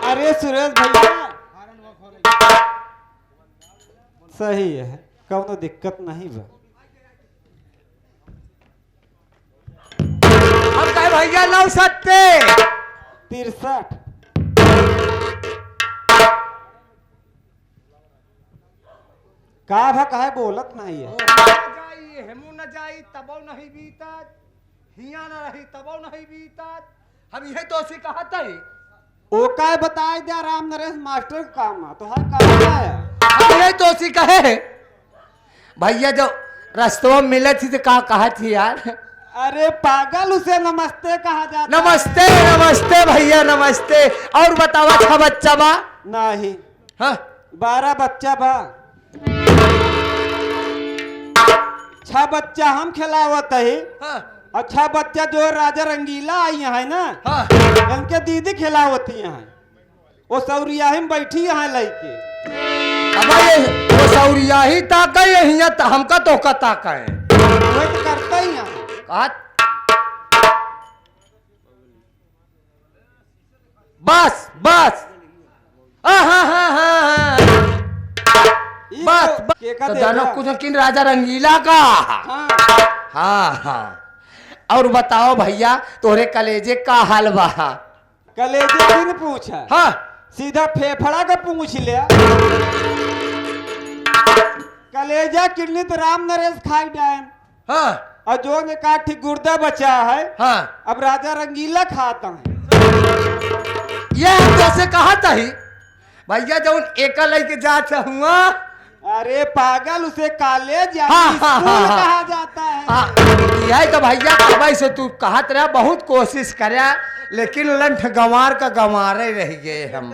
अरे सुरेश भैया सही है, कौनो दिक्कत नहीं बा। हम कहे भैया 69 63 का भा काहे बोलत नहीं है। हेमू न जाई तबो नहीं बीतत, हिया न रही तबो नहीं बीतत। हम यही तो सी कहत है। ओ काय बताए दिया राम नरेश मास्टर का काम है, तो हर काम है। हम यही तो सी कहे भैया जो रास्तों में मिले थी तो का कहा थी यार। अरे पागल, उसे नमस्ते कहा जाता नमस्ते नमस्ते भैया नमस्ते। और बतावा था बच्चा बा नहीं। हाँ 12 बच्चा बा, 6 बच्चा हम खिलावत है हाँ और 6 बच्चा जो राजा रंगीला आई है ना, हाँ इनके दीदी खिलावती है। वो सौरिया में बैठी है लड़के। अब ये वो सौरिया ही ताका है तो हमका तो का ताका है। वो तो करता ही है। बस बस हाँ हाँ हाँ हाँ बस तो जानो कुछ किन राजा रंगीला का। हाँ हाँ हाँ और बताओ भैया तोरे कलेजे का हाल बा। कलेजे किन पूछा, हाँ सीधा फेफड़ा का पूछ लिया। कलेजा किडनी तो राम नरेश खाई डायन, हाँ और जो ने कहा ठीक गुर्दा बचा है, हाँ अब राजा रंगीला खाता है। ये हम जैसे कहा था ही भैया जब एक लेके जात हुआ। अरे पागल, उसे कॉलेज या हाँ, स्कूल हाँ, हाँ, हाँ। कहा जाता है। हाँ यही तो भैया कब से तू कहत रहा, बहुत कोशिश करया लेकिन लंठ गंवार का गंवारे रह गए हम।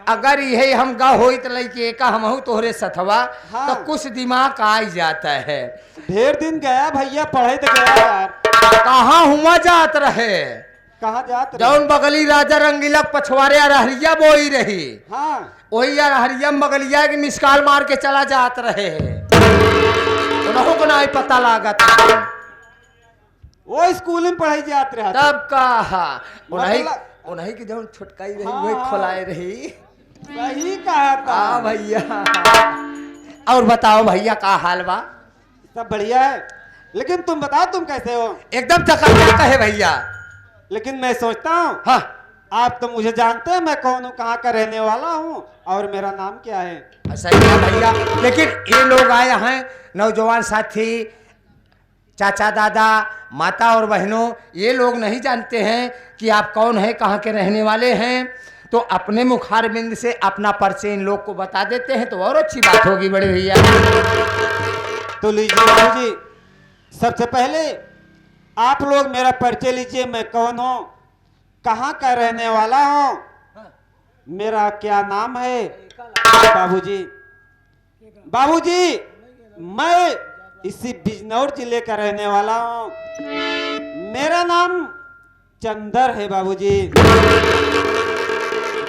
अगर यही हम गा होई तो लइके का हमहू तोहरे सथवा हाँ। तो कुछ दिमाग आ ही जाता है। ढेर दिन गया भैया, पढ़े तो गया यार। कहाँ हुआ जात रहे, कहा जात रहे? जौन बगली राजा रंगीला पछवारे अरहरिया बोई रही, हाँ वही अरहरिया बगलिया के मिसकाल मार के चला जात रहे। उन्हों को नहीं पता लागत, वो स्कूल में पढ़ाई जात रहा। तब कहा मतलब- उन्हीं की जौन छुटकाई रही हाँ, वही हाँ। खोलाए रही। वही कहा था। हाँ भैया। और बताओ भैया का हाल बा। सब बढ़िया है, लेकिन तुम बताओ तुम कैसे हो। एकदम चकाचक है भैया। लेकिन मैं सोचता हूँ हाँ आप तो मुझे जानते हैं मैं कौन हूँ, कहाँ का रहने वाला हूँ और मेरा नाम क्या है। सही है भैया, लेकिन ये लोग आए हैं नौजवान साथी, चाचा दादा माता और बहनों, ये लोग नहीं जानते हैं कि आप कौन है, कहाँ के रहने वाले हैं। तो अपने मुखारबिंद से अपना परिचय इन लोग को बता देते हैं तो और अच्छी बात होगी बड़े भैया। तो लीजिए बाबू जी, सबसे पहले आप लोग मेरा परिचय लीजिए। मैं कौन हूँ, कहाँ का रहने वाला हूँ, मेरा क्या नाम है। बाबूजी, बाबूजी मैं इसी बिजनौर जिले का रहने वाला हूँ। मेरा नाम चंदर है बाबूजी।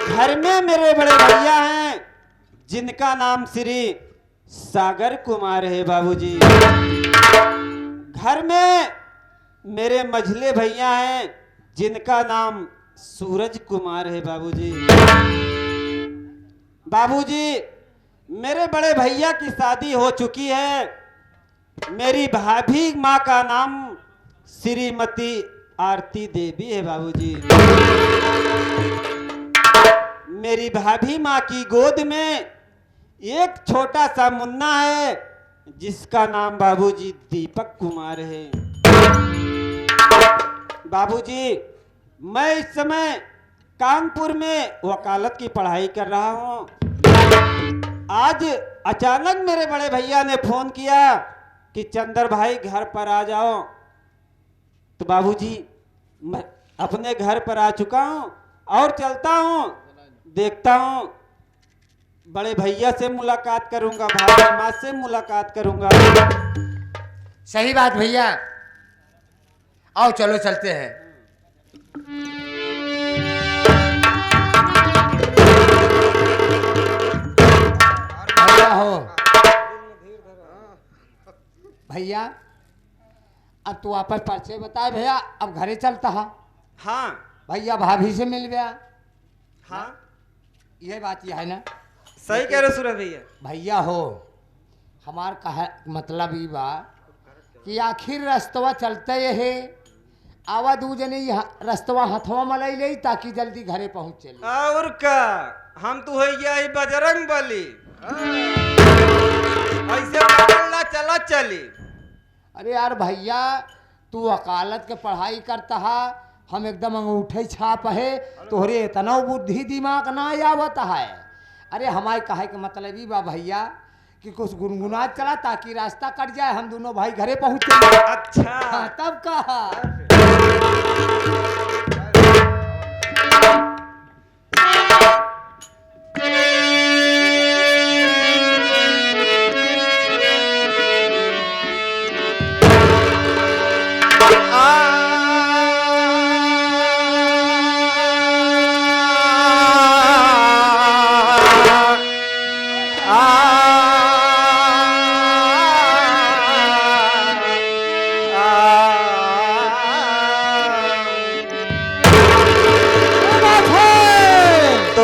घर में मेरे बड़े भैया हैं जिनका नाम श्री सागर कुमार है बाबूजी। घर में मेरे मझले भैया हैं जिनका नाम सूरज कुमार है बाबूजी। बाबूजी मेरे बड़े भैया की शादी हो चुकी है। मेरी भाभी माँ का नाम श्रीमती आरती देवी है बाबूजी। मेरी भाभी माँ की गोद में एक छोटा सा मुन्ना है जिसका नाम बाबूजी दीपक कुमार है। बाबूजी मैं इस समय कानपुर में वकालत की पढ़ाई कर रहा हूँ। आज अचानक मेरे बड़े भैया ने फोन किया कि चंदर भाई घर पर आ जाओ। तो बाबूजी मैं अपने घर पर आ चुका हूँ और चलता हूँ, देखता हूँ बड़े भैया से मुलाकात करूंगा, भाभी माँ से मुलाकात करूंगा। सही बात भैया, आओ चलो चलते हैं। भैया हो भैया, अब तू आपस परिचय बताए भैया, अब घरे चलता है। हाँ भैया भाभी से मिल गया। हाँ ये बात ये है ना सही कह रहे हो सूरज भैया। भैया हो, हमार कहा मतलब ई बा कि आखिर रस्तवा चलते ये है, आवा दू जने रस्तवा हथवा मलाई ले ताकि जल्दी घरे पहुंच चले। और का हम तो हो गया ही बजरंग बली, ऐसे पकड़ना चला चली। अरे यार भैया, तू वकालत के पढ़ाई करता है, हम एकदम अंगूठे छाप है, तोहरे इतना बुद्धि दिमाग ना आवत है। अरे हमारे कहे के मतलब ही बा भैया कि कुछ गुनगुना चला ताकि रास्ता कट जाए, हम दोनों भाई घरे पहुँचे। अच्छा हाँ, तब कहा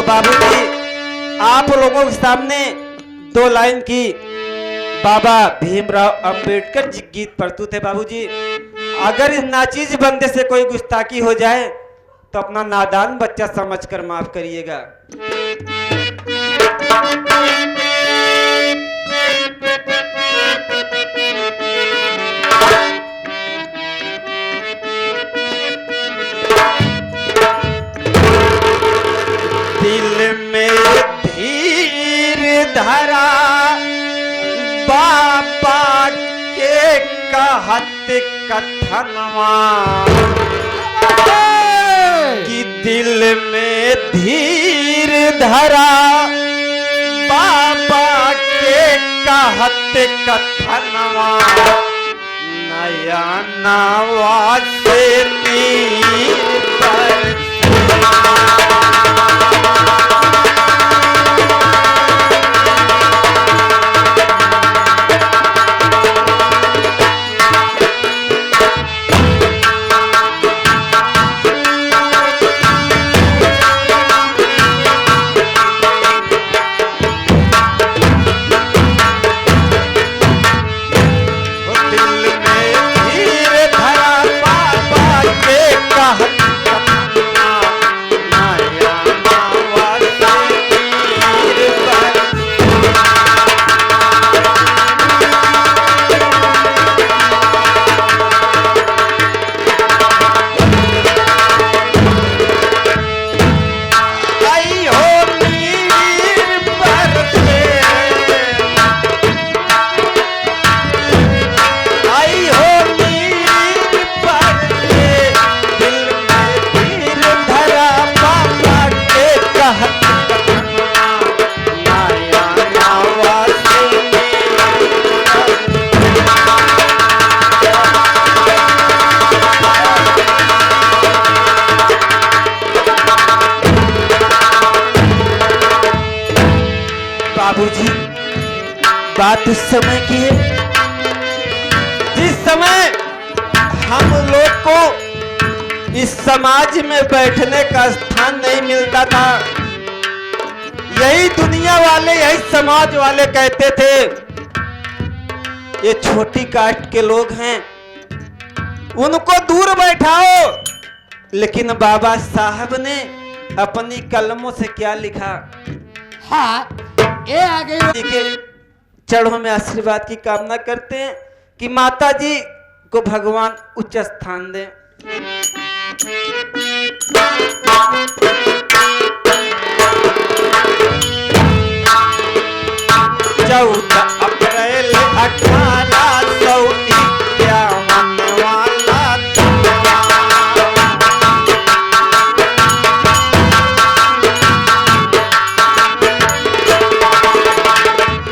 बाबूजी, आप लोगों के सामने 2 लाइन की बाबा भीमराव अंबेडकर जी गीत प्रस्तुत है। बाबूजी, अगर इस नाचीज बंदे से कोई गुस्ताखी हो जाए तो अपना नादान बच्चा समझकर माफ करिएगा। दिल में धीर धरा बाबा के कहत कथनवा, कि दिल में धीर धरा बाबा के कहत कथनवा, नया नवा से नीर पर बाबूजी, बात उस समय की है जिस समय हम लोग को इस समाज में बैठने का स्थान नहीं मिलता था। यही दुनिया वाले, यही समाज वाले कहते थे ये छोटी कास्ट के लोग हैं, उनको दूर बैठाओ। लेकिन बाबा साहब ने अपनी कलमों से क्या लिखा? हाँ, ये आ गई के चरणों में आशीर्वाद की कामना करते हैं कि माता जी को भगवान उच्च स्थान दें। 14 अप्रैल 1851 वाला था।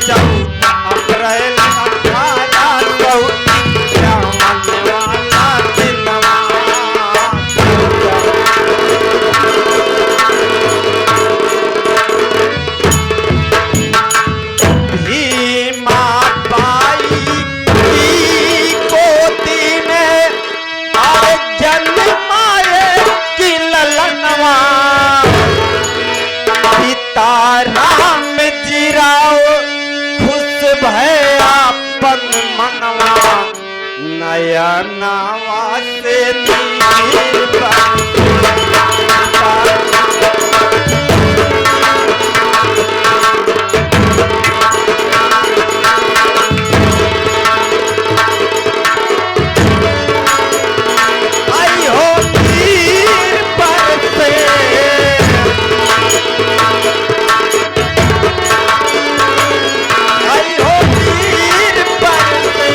14 अप्रैल 1851 वाला दिनवा। भीमा बाई नया नावा से नीर बरसेता। आई हो नीर बरसे, आई हो नीर बरसे,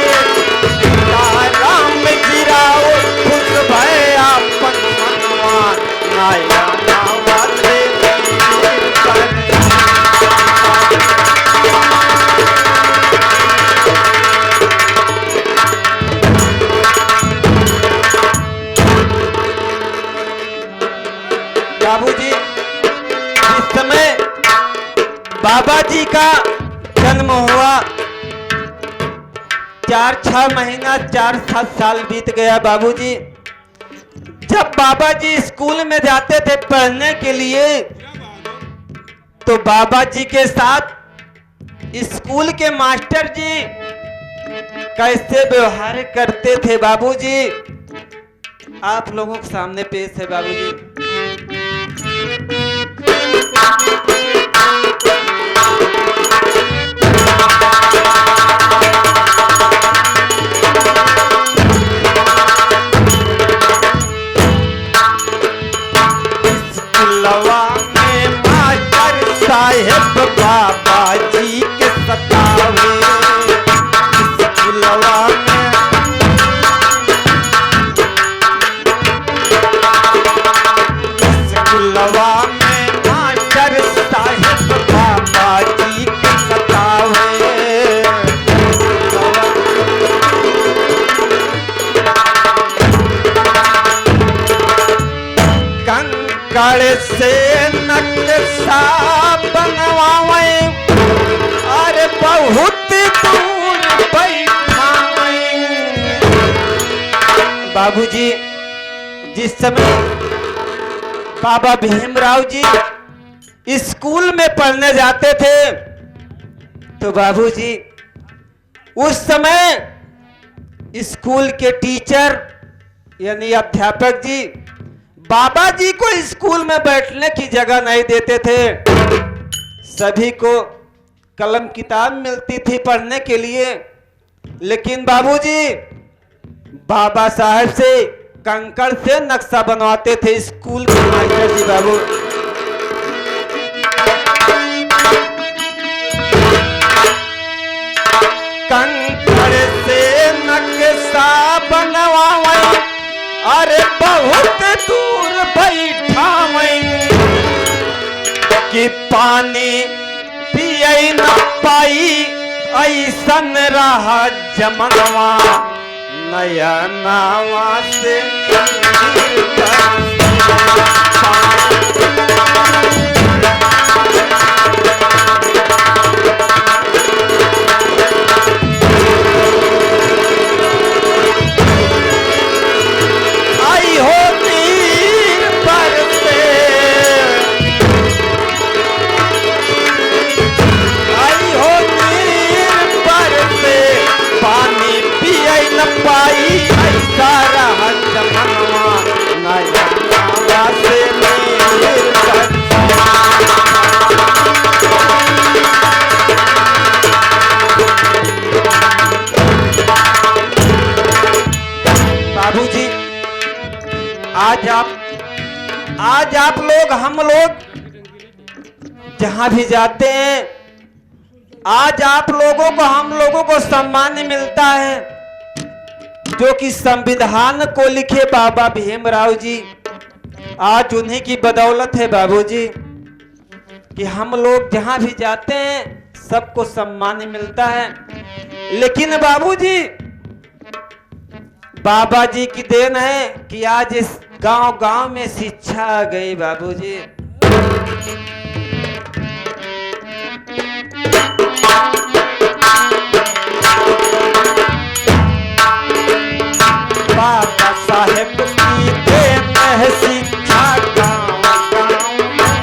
राम गिराओ खुश भया अपन मनवा, नया नावा से नीर बरसे। बाबूजी, जिस समय बाबा जी का जन्म हुआ 4-6 महीना 4-7 साल बीत गया बाबूजी। जब बाबा जी स्कूल में जाते थे पढ़ने के लिए, तो बाबा जी के साथ स्कूल के मास्टर जी कैसे व्यवहार करते थे बाबूजी, आप लोगों के सामने पेश है बाबूजी। स्कूलवा में मास्टर साहेब बाबा जी के सतावे, स्कूलवा में स्कूलवा में मास्टर साहेब बाबा जी के सतावे। कंकड़ से नक्शा बनवावे, अरे बहुत दूर बैठावे। बाबूजी, जिस समय बाबा भीमराव जी स्कूल में पढ़ने जाते थे, तो बाबूजी उस समय स्कूल के टीचर यानी अध्यापक जी बाबा जी को स्कूल में बैठने की जगह नहीं देते थे। सभी को कलम किताब मिलती थी पढ़ने के लिए, लेकिन बाबूजी बाबा साहब से कंकड़ से नक्शा बनवाते थे स्कूल के मास्टर जी बाबू। कंकड़ से नक्शा बनवावे, अरे बहुत दूर बैठावे, कि पानी पिए न पाई ऐसन रहा जमनवा, नया नावा से आई हो नीर बरसे, आई हो नीर बरसे, पानी पिए न पाई ऐसा रहा जमनवा, नया नावा से नीर बरसे। बाबूजी, आज आप लोग हम लोग जहां भी जाते हैं, आज आप लोगों को हम लोगों को सम्मान मिलता है, जो कि संविधान को लिखे बाबा भीमराव जी। आज उन्हीं की बदौलत है बाबूजी कि हम लोग जहां भी जाते हैं सबको सम्मान मिलता है। लेकिन बाबूजी बाबा जी की देन है कि आज इस गांव-गांव में शिक्षा आ गई बाबूजी। बाबा साहेब की देन है शिक्षा गांव-गांव में।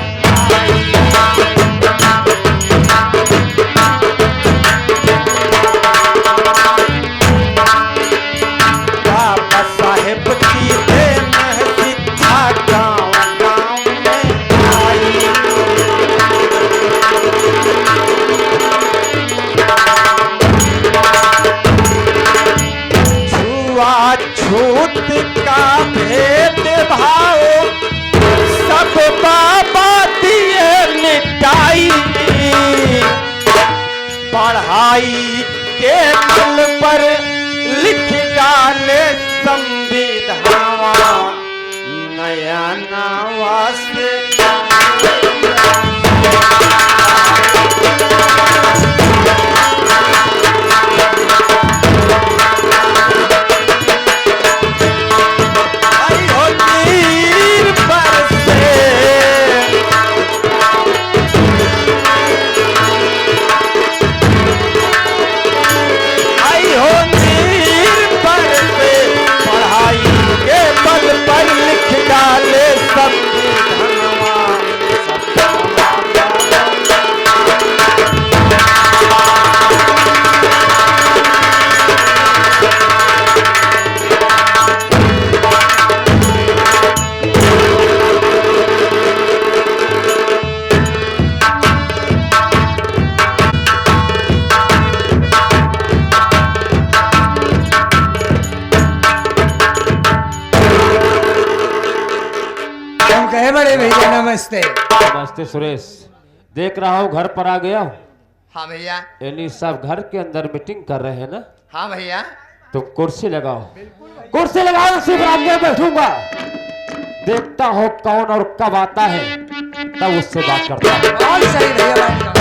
छुआछूत का भेद भाव सब बाबा दिए मिटाई। पढ़ाई के बल पर लिख डाले संविधान नया नवा से। बड़े भैया नमस्ते। नमस्ते सुरेश, देख रहा हूँ घर पर आ गया हूँ। हाँ भैया। एनी साहब घर के अंदर मीटिंग कर रहे हैं ना? हाँ भैया। तो कुर्सी लगाओ, कुर्सी लगाओ, सिर्फ आगे बैठूंगा। देखता हूँ कौन और कब आता है, तब उससे बात करता हूँ। बहुत सही भैया।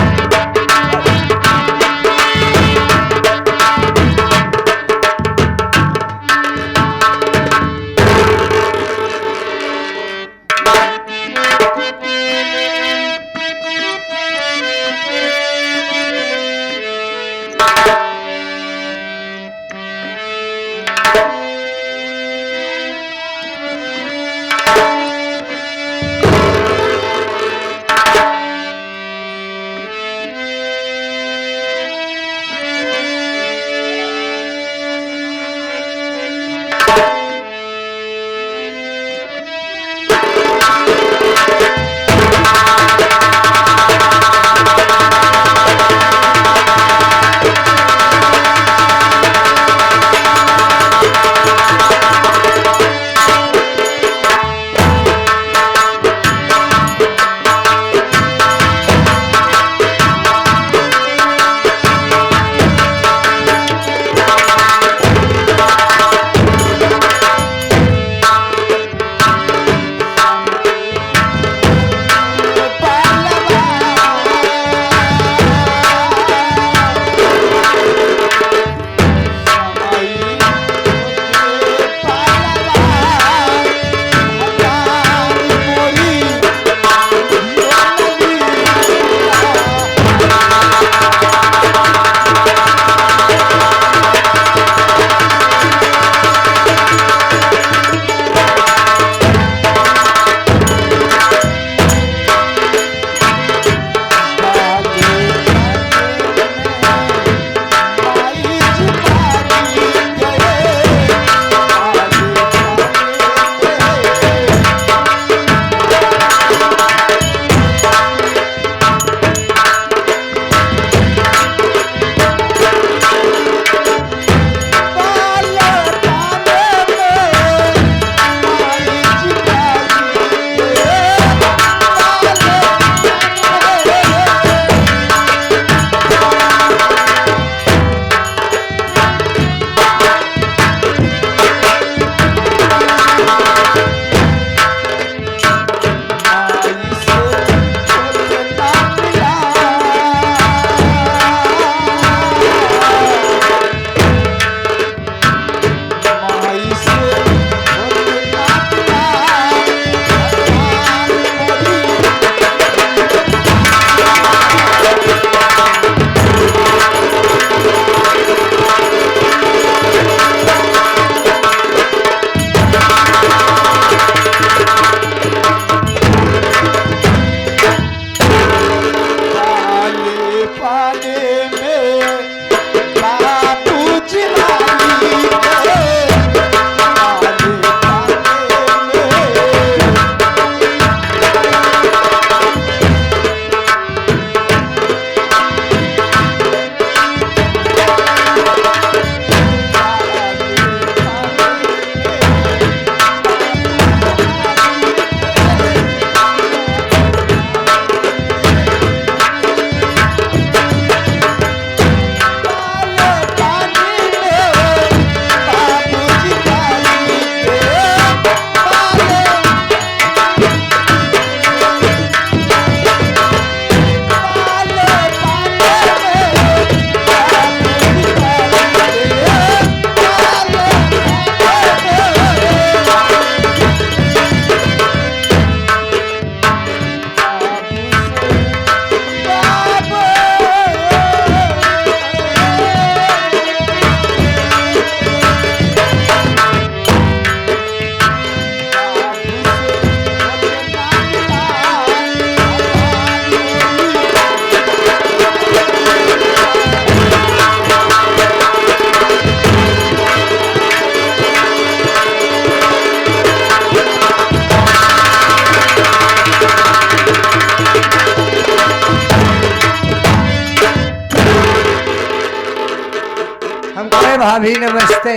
भाभी नमस्ते।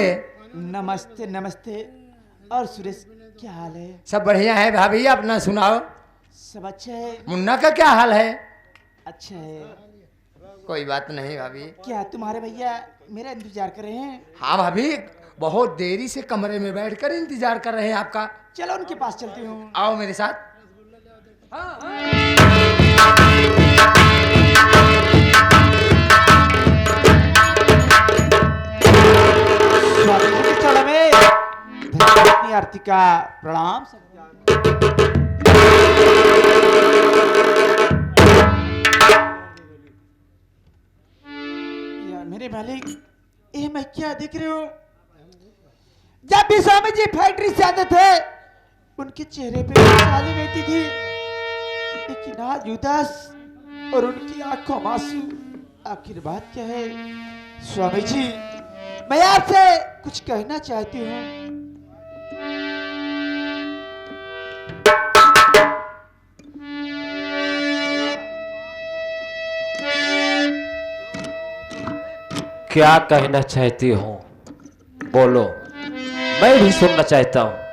नमस्ते नमस्ते। और सुरेश क्या हाल है? सब बढ़िया है भाभी, अपना सुनाओ। सब अच्छा है। मुन्ना का क्या हाल है? अच्छा है। कोई बात नहीं भाभी। क्या तुम्हारे भैया मेरा इंतजार कर रहे हैं? हाँ भाभी, बहुत देरी से कमरे में बैठकर इंतजार कर रहे हैं आपका। चलो उनके पास चलती हूँ। आओ मेरे साथ। स्वामी जी के चरण में धन्यवाद आरती का प्रणाम। यार मेरे मालिक, ये मैं क्या देख रही हूँ? जब भी स्वामी जी फैक्ट्री से आते थे उनके चेहरे पे खुशहाली रहती थी, लेकिन आज उदास और उनकी आंखों में आंसू। आखिर बात क्या है? स्वामी जी, मैं आपसे कुछ कहना चाहती हूँ। क्या कहना चाहती हो? बोलो, मैं भी सुनना चाहता हूँ।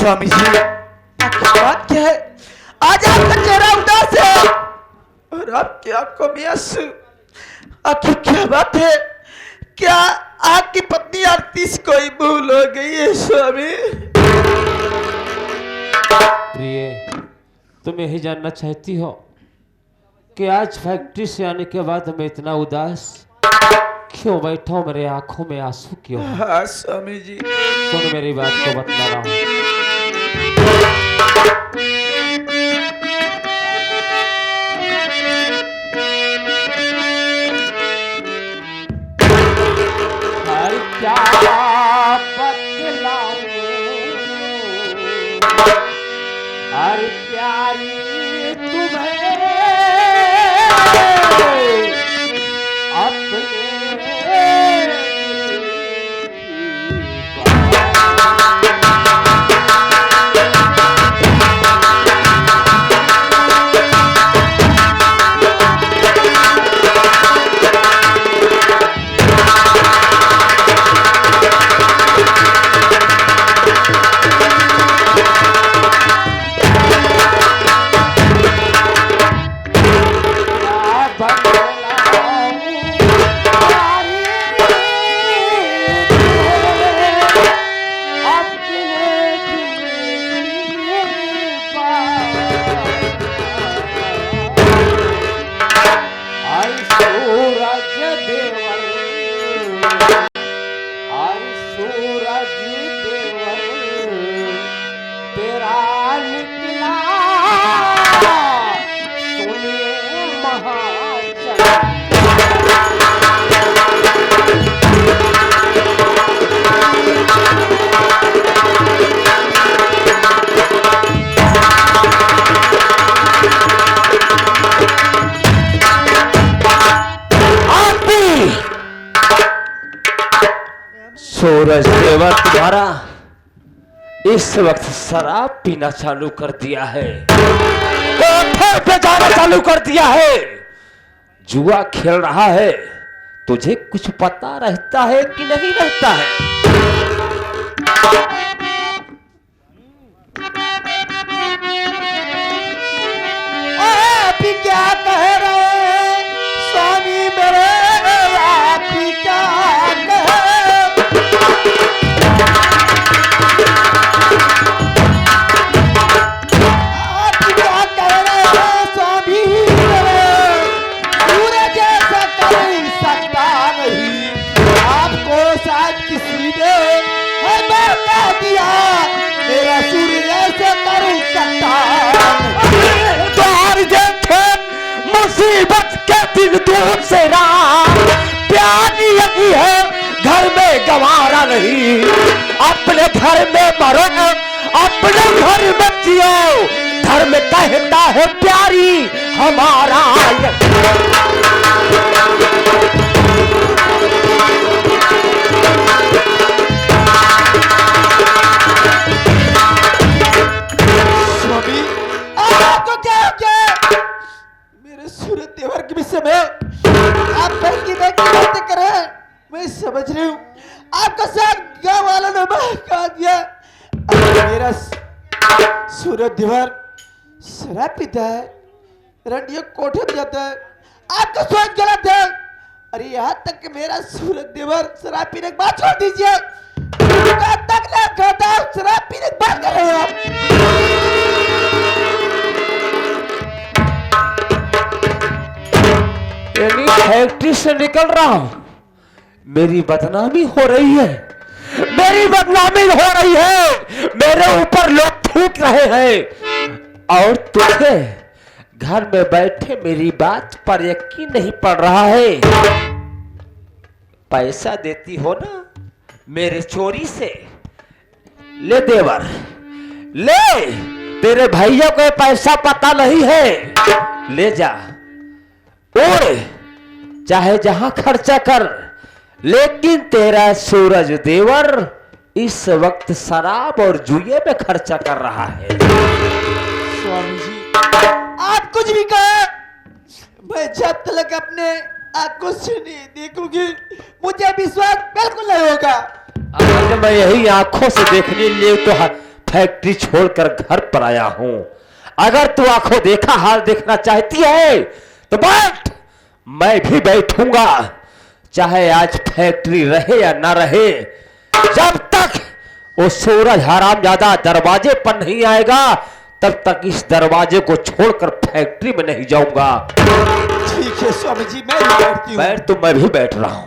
स्वामी जी, बात क्या है? आज आपका चेहरा उदास है और आपकी आंखों में आंसू। आखिर क्या बात है? क्या आपकी पत्नी आरती से कोई भूल हो गई है स्वामी? प्रिय, तुम यही जानना चाहती हो कि आज फैक्ट्री से आने के बाद मैं इतना उदास क्यों बैठा हूं? मेरे आंखों में आंसू क्यों? हाँ स्वामी जी। सुन मेरी बात को बतला रहा हूं। हर क्या बतलाऊं, हर प्यारी तुम्हें अपने सूरज देवर तुम्हारा इस वक्त शराब पीना चालू कर दिया है, कोठे पे जाना चालू कर दिया है, जुआ खेल रहा है। तुझे कुछ पता रहता है कि नहीं रहता है? आप ही क्या कह रहे हैं स्वामी मेरे, आप ही क्या कहे। आप ही क्या कह रहे हैं स्वामी मेरे, पूरे जैसा कर सकता नहीं। आपको शायद किसी ने हमें कह दिया, मेरा सूर्य ऐसे कर सकता नहीं। द्वार देखे मुसीबत के दिन दूर से राह, प्यार यही है घर में गंवारा नहीं। अपने घर में मरो, अपने घर में जियो, धर्म कहता है प्यारी हमारा। स्वामी आपको क्या हो गया? मेरे सूरत देवर के विषय में आप बहकी बातें कर रहे हैं, मैं समझ रही हूँ। आपका साथ गाँव वालों ने बहका दिया। अरे मेरा सूरत देवर शराब पीता है, रंडियों कोठे पे जाता है, आपका सोच गलत है। अरे यहाँ तक कि मेरा सूरत देवर शराब पीने की बात छोड़ दीजिए, तक ना खाता, शराब पीने की बात कर रहे हो आप। यानी फैक्ट्री से निकल रहा हूं, मेरी बदनामी हो रही है, मेरी बदनामी हो रही है, मेरे ऊपर लोग थूक रहे हैं और तुझे घर में बैठे मेरी बात पर यकीन नहीं पड़ रहा है। पैसा देती हो ना मेरे चोरी से, ले देवर ले, तेरे भैया को पैसा पता नहीं है, ले जा और चाहे जहां खर्चा कर, लेकिन तेरा सूरज देवर इस वक्त शराब और जुए में खर्चा कर रहा है। स्वामी जी आप कुछ भी कहे, मैं जब तक अपने आंखों से नहीं देखूंगी मुझे विश्वास बिल्कुल नहीं होगा। आज मैं यही आंखों से देखने के लिए तो फैक्ट्री छोड़कर घर पर आया हूं। अगर तू आंखों देखा हाल देखना चाहती है तो बैठ, मैं भी बैठूंगा, चाहे आज फैक्ट्री रहे या ना रहे। जब तक वो सूरज हरामजादा दरवाजे पर नहीं आएगा तब तक इस दरवाजे को छोड़कर फैक्ट्री में नहीं जाऊंगा। ठीक है स्वामी जी, मैं भी बैठती हूँ। बैठ तो मैं भी बैठ रहा हूं।